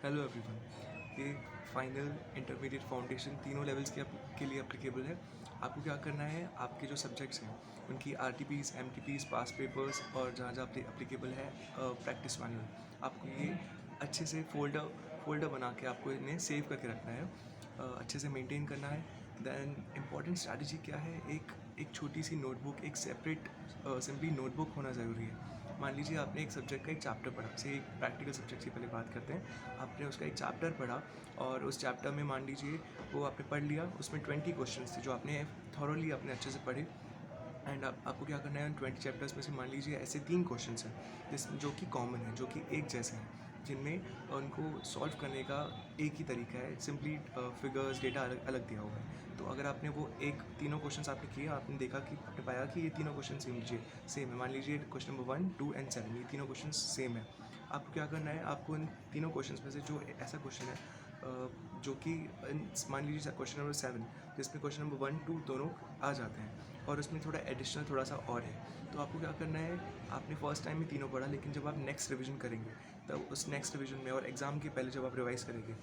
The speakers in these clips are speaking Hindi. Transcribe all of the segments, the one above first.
Hello everyone. ये फाइनल, इंटरमीडिएट, फाउंडेशन तीनों लेवल्स के लिए एप्लीकेबल है। आपको क्या करना है, आपके जो सब्जेक्ट्स हैं उनकी आरटीपीज़, एमटीपीज़, पास पेपर्स और जहाँ जहाँ एप्लीकेबल है प्रैक्टिस मैनुअल, आपको ये अच्छे से फोल्डर बना के आपको इन्हें सेव करके रखना है, अच्छे से मेंटेन करना है। देन इम्पॉर्टेंट स्ट्रैटेजी क्या है, एक छोटी सी नोटबुक, एक सेपरेट सिंपली नोटबुक होना ज़रूरी है। मान लीजिए आपने एक सब्जेक्ट का एक चैप्टर पढ़ा, से एक प्रैक्टिकल सब्जेक्ट की पहले बात करते हैं। आपने उसका एक चैप्टर पढ़ा और उस चैप्टर में मान लीजिए वो आपने पढ़ लिया, उसमें 20 क्वेश्चंस थे जो आपने थॉरोली आपने अच्छे से पढ़े। एंड आपको क्या करना है, उन 20 चैप्टर्स में से मान लीजिए ऐसे 3 क्वेश्चंस हैं जो कि कॉमन हैं, जो कि एक जैसे हैं, जिनमें उनको सॉल्व करने का एक ही तरीका है, सिंपली फिगर्स, डेटा अलग अलग दिया हुआ है। तो अगर आपने वो एक तीनों क्वेश्चंस आपने किए, आपने देखा कि आपने पाया कि ये तीनों क्वेश्चन सेम है। मान लीजिए क्वेश्चन नंबर 1, 2 एंड 7, ये तीनों क्वेश्चन सेम है। आपको क्या करना है, आपको इन तीनों क्वेश्चंस में से जो ऐसा क्वेश्चन है जो कि मान लीजिए क्वेश्चन नंबर 7, जिसमें क्वेश्चन नंबर 1, 2 दोनों आ जाते हैं और उसमें थोड़ा एडिशनल थोड़ा सा और है, तो आपको क्या करना है, आपने फर्स्ट टाइम में तीनों पढ़ा, लेकिन जब आप नेक्स्ट रिवीजन करेंगे तब उस नेक्स्ट रिवीजन में और एग्ज़ाम के पहले जब आप रिवाइज करेंगे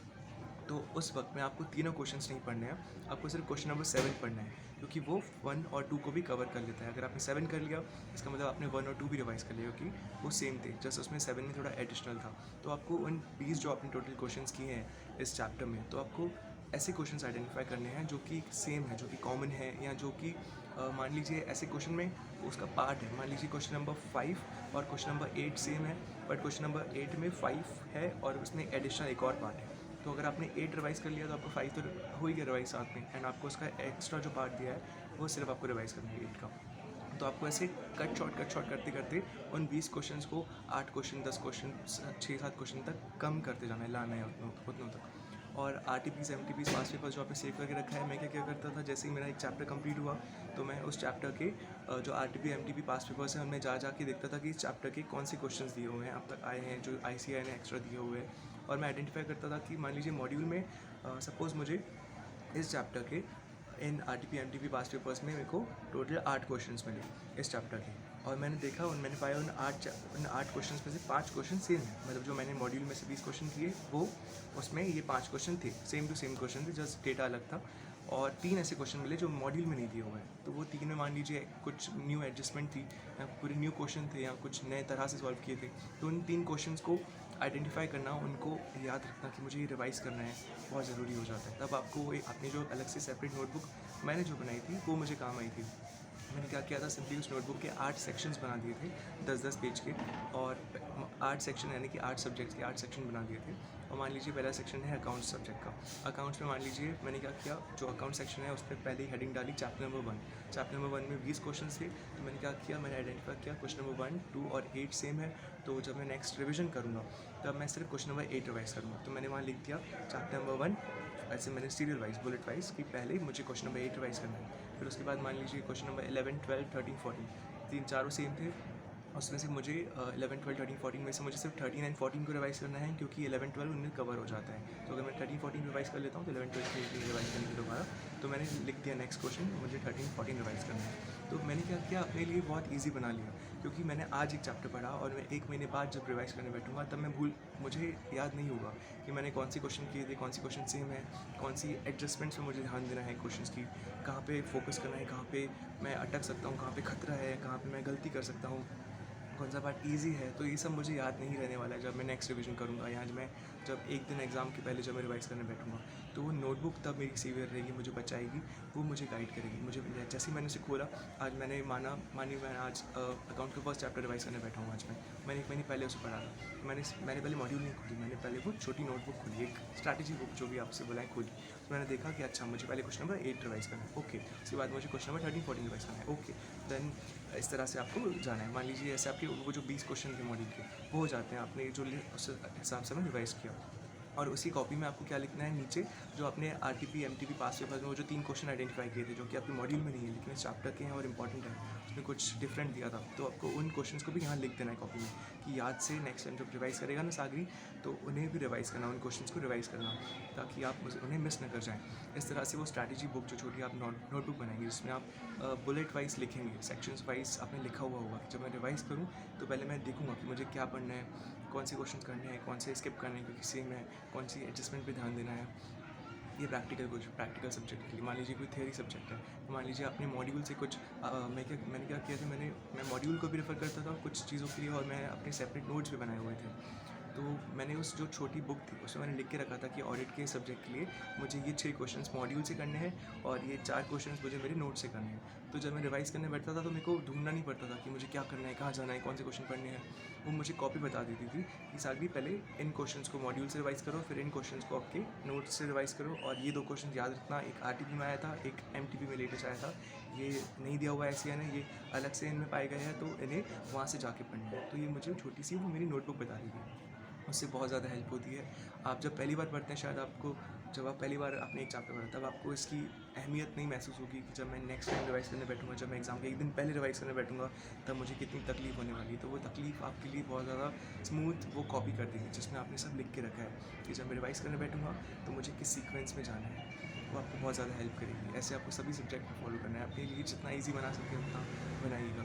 तो उस वक्त में आपको तीनों क्वेश्चंस नहीं पढ़ने हैं, आपको सिर्फ क्वेश्चन नंबर 7 पढ़ना है, क्योंकि वो 1 और 2 को भी कवर कर लेता है। अगर आपने 7 कर लिया, इसका मतलब आपने 1 और 2 भी रिवाइज कर लिया, क्योंकि वो सेम थे, जस्ट उसमें 7 में थोड़ा एडिशनल था। तो आपको उन 20 जो आपने टोटल क्वेश्चंस किए हैं इस चैप्टर में, तो आपको ऐसे क्वेश्चंस आइडेंटिफाई करने हैं जो कि सेम है, जो कि कॉमन है, या जो कि मान लीजिए ऐसे क्वेश्चन में उसका पार्ट है। मान लीजिए क्वेश्चन नंबर 5 और क्वेश्चन नंबर 8 सेम है, बट क्वेश्चन नंबर 8 में 5 है और उसमें एडिशनल एक और पार्ट है। तो अगर आपने 8 रिवाइज कर लिया तो आपको 5 तो हो ही गया रिवाइज साथ में, एंड आपको उसका एक्स्ट्रा जो पार्ट दिया है वो सिर्फ आपको रिवाइज करना है 8 का। तो आपको ऐसे कट शॉर्ट करते करते उन 20 क्वेश्चंस को 8 क्वेश्चन, 10 क्वेश्चन, 6-7 क्वेश्चन तक कम करते जाना है, लाना है उतनों तक। और आरटीपीज़, एमटीपीज़, पास्ट पेपर जो आपने सेव करके रखा है, मैं क्या क्या करता था, जैसे ही मेरा एक चैप्टर कंप्लीट हुआ तो मैं उस चैप्टर के जो आरटीपी, एमटीपी, पास्ट पेपर्स हैं उनमें जा के देखता था कि इस चैप्टर के कौन से क्वेश्चंस दिए हुए हैं, अब तक आए हैं, जो आईसीआई ने एक्स्ट्रा दिए हुए हैं। और मैं आइडेंटिफाई करता था कि मान लीजिए मॉड्यूल में सपोज़ मुझे इस चैप्टर के इन आरटीपी, एमटीपी, पास्ट पेपर्स में मेरे को टोटल 8 क्वेश्चंस मिले इस चैप्टर के, और मैंने देखा मैंने पाया उन 8 क्वेश्चंस में से 5 क्वेश्चन सेम है। मतलब जो मैंने मॉड्यूल में से 20 क्वेश्चन किए वो उसमें ये 5 क्वेश्चन थे, सेम टू सेम क्वेश्चन थे, जस्ट डेटा अलग था। और 3 ऐसे क्वेश्चन मिले जो मॉड्यूल में नहीं दिए हुए हैं, तो वो 3 में मान लीजिए कुछ न्यू एडजस्टमेंट थी, या पूरे न्यू क्वेश्चन थे, या कुछ नए तरह से सॉल्व किए थे। तो उन 3 क्वेश्चंस को आइडेंटिफाई करना, उनको याद रखना कि मुझे ये रिवाइज करना है, बहुत ज़रूरी हो जाता है। तब आपको अपनी जो अलग से सेपरेट नोटबुक मैंने जो बनाई थी वो मुझे काम आई थी। मैंने क्या किया था, सिंपली उस नोटबुक के 8 सेक्शंस बना दिए थे, 10-10 पेज के, और 8 सेक्शन यानी कि 8 सब्जेक्ट्स के 8 सेक्शन बना दिए थे। और मान लीजिए पहला सेक्शन है अकाउंट्स सब्जेक्ट का। अकाउंट्स में मान लीजिए मैंने क्या किया, जो अकाउंट सेक्शन है उसमें पहले ही हेडिंग डाली चैप्टर नंबर 1। चैप्टर नंबर 1 में 20 क्वेश्चन थे, तो मैंने क्या किया, मैंने आइडेंटिफाई किया क्वेश्चन नंबर 1, 2 और 8 सेम है, तो जब मैं नेक्स्ट रिविजन करूँगा तब मैं सिर्फ क्वेश्चन नंबर 8 रिवाइज करूँगा। तो मैंने वहाँ लिख दिया चैप्टर नंबर 1, ऐसे मैंने सीरियल वाइज, बुलेट वाइज, कि पहले मुझे क्वेश्चन नंबर 8 रिवाइज करना है। फिर उसके बाद मान लीजिए क्वेश्चन नंबर 11, 12, 13, 14, तीन चारों सेम थे, उसमें से मुझे 11, 12, 13, 14 में से मुझे सिर्फ 13 एंड 14 को रिवाइज करना है, क्योंकि 11, 12 उनमें कवर हो जाता है। तो अगर मैं 13, 14 रिवाइज कर लेता हूँ तो 11, 12 के रिवाइज करने के दोबारा, तो मैंने लिख दिया नेक्स्ट क्वेश्चन, मुझे 13, 14 रिवाइज करना है। तो मैंने क्या किया, अपने लिए बहुत ईजी बना लिया, क्योंकि मैंने आज एक चैप्टर पढ़ा और मैं 1 महीने बाद जब रिवाइज करने बैठूंगा तब मुझे याद नहीं होगा कि मैंने कौन सी क्वेश्चन किए थे, कौन सी क्वेश्चन सेम है, कौन सी एडजस्टमेंट्स में मुझे ध्यान देना है क्वेश्चंस की, कहाँ पे फोकस करना है, कहाँ पे मैं अटक सकता हूँ, कहाँ पे खतरा है, कहाँ पे मैं गलती कर सकता हूँ, कौन सा पार्ट ईजी है। तो ये सब मुझे याद नहीं रहने वाला है जब मैं नेक्स्ट रिवीजन करूँगा, या मैं जब एक दिन एग्ज़ाम के पहले जब मैं रिवाइज़ करने बैठूँगा, तो वो नोटबुक तब मेरी सीवियर रहेगी, मुझे बचाएगी, वो मुझे गाइड करेगी। मुझे जैसे ही मैंने उसे खोला, आज मैंने मैं आज अकाउंट का फर्स्ट चैप्टर रिवाइज़ करने बैठा हूँ आज मैंने 1 महीने पहले उसे पढ़ा था। मैंने पहले मॉड्यूल नहीं खोली, मैंने पहले वो छोटी नोटबुक खोली, एक स्ट्रैटेजी बुक जो भी आपसे बोला है खोली। तो मैंने देखा कि अच्छा मुझे पहले क्वेश्चन नंबर 8 रिवाइज़ करना है, ओके, उसके बाद मुझे क्वेश्चन नंबर 13, 14 रिवाइज़ करना है, ओके। देन इस तरह से आपको जाना है। मान लीजिए ऐसे आपके वो जो 20 क्वेश्चन थे मॉड्यूल के, वो हो जाते हैं, आपने जो उस हिसाब से मैं रिवाइज़ किया। और उसी कॉपी में आपको क्या लिखना है, नीचे जो आपने आरटीपी, एमटीपी, पास्ट पेपर में वो जो 3 क्वेश्चन आइडेंटिफाई किए थे, जो कि आपके मॉड्यूल में नहीं है लेकिन इस चैप्टर के हैं और इंपॉर्टेंट है, उसमें कुछ डिफरेंट दिया था, तो आपको उन क्वेश्चंस को भी यहाँ लिख देना है कॉपी में, कि याद से नेक्स्ट टाइम जब रिवाइज़ करेगा ना सागरी, तो उन्हें भी रिवाइज़ करना, उन क्वेश्चंस को रिवाइज़ करना, ताकि आप उन्हें मिस न कर जाएँ। इस तरह से वो स्ट्रैटेजी बुक जो छोटी आप नोटबुक बनाएंगे, जिसमें आप बुलेट वाइज लिखेंगे, सेक्शंस वाइज आपने लिखा हुआ होगा कि जब मैं रिवाइज़ करूँ तो पहले मैं देखूँगा कि मुझे क्या पढ़ना है, कौन से क्वेश्चन करने हैं, कौन से स्किप करने हैं क्योंकि सेम है, कौन सी एडजस्टमेंट पे ध्यान देना है। ये प्रैक्टिकल सब्जेक्ट के लिए मान लीजिए कोई थियरी सब्जेक्ट है, तो मान लीजिए आपने मॉड्यूल से कुछ मैंने क्या किया था, मैं मॉड्यूल को भी रेफ़र करता था कुछ चीज़ों के लिए, और मैं अपने सेपरेट नोट्स भी बनाए हुए थे। तो मैंने उस जो छोटी बुक थी उसमें मैंने लिख के रखा था कि ऑडिट के सब्जेक्ट के लिए मुझे ये 6 क्वेश्चंस मॉड्यूल से करने हैं और ये 4 क्वेश्चंस मुझे मेरे नोट से करने हैं। तो जब मैं रिवाइज़ करने बैठता था तो मेरे को ढूंढना नहीं पड़ता था कि मुझे क्या करना है, कहाँ जाना है, कौन से क्वेश्चन पढ़ने हैं। वो मुझे कॉपी बता देती थी कि सागरी पहले इन क्वेश्चंस को मॉड्यूल से रिवाइज़ करो, फिर इन क्वेश्चंस को आपके नोट्स से रिवाइज़ करो, और ये 2 क्वेश्चन याद रखना, एक आरटीपी में आया था, एक एमटीपी में लेटेस्ट आया था, ये नहीं दिया हुआ है एसईआई ने, ये अलग से इनमें पाए गए हैं, तो इन्हें वहाँ से जाके पढ़ना है। तो ये मुझे छोटी सी वो मेरी नोटबुक बता रही थी, उससे बहुत ज़्यादा हेल्प होती है। आप जब पहली बार पढ़ते हैं, शायद आपको जब आप पहली बार आपने एक चैप्टर पढ़ा तब आपको इसकी अहमियत नहीं महसूस होगी कि जब मैं नेक्स्ट टाइम रिवाइज़ करने बैठूँगा, जब मैं एग्ज़ाम के एक दिन पहले रिवाइज़ करने बैठूँगा, तब मुझे कितनी तकलीफ़ होने वाली है। तो वो तकलीफ़ आपके लिए बहुत ज़्यादा स्मूथ वो कॉपी कर देगी, जिसमें आपने सब लिख के रखा है कि जब मैं रिवाइज़ करने बैठूँगा तो मुझे किस सीक्वेंस में जाना है। वो आपको बहुत ज़्यादा हेल्प करेगी। ऐसे आपको सभी सब्जेक्ट में फॉलो करना है, अपने लिए जितना ईज़ी बना सकें उतना बनाइएगा।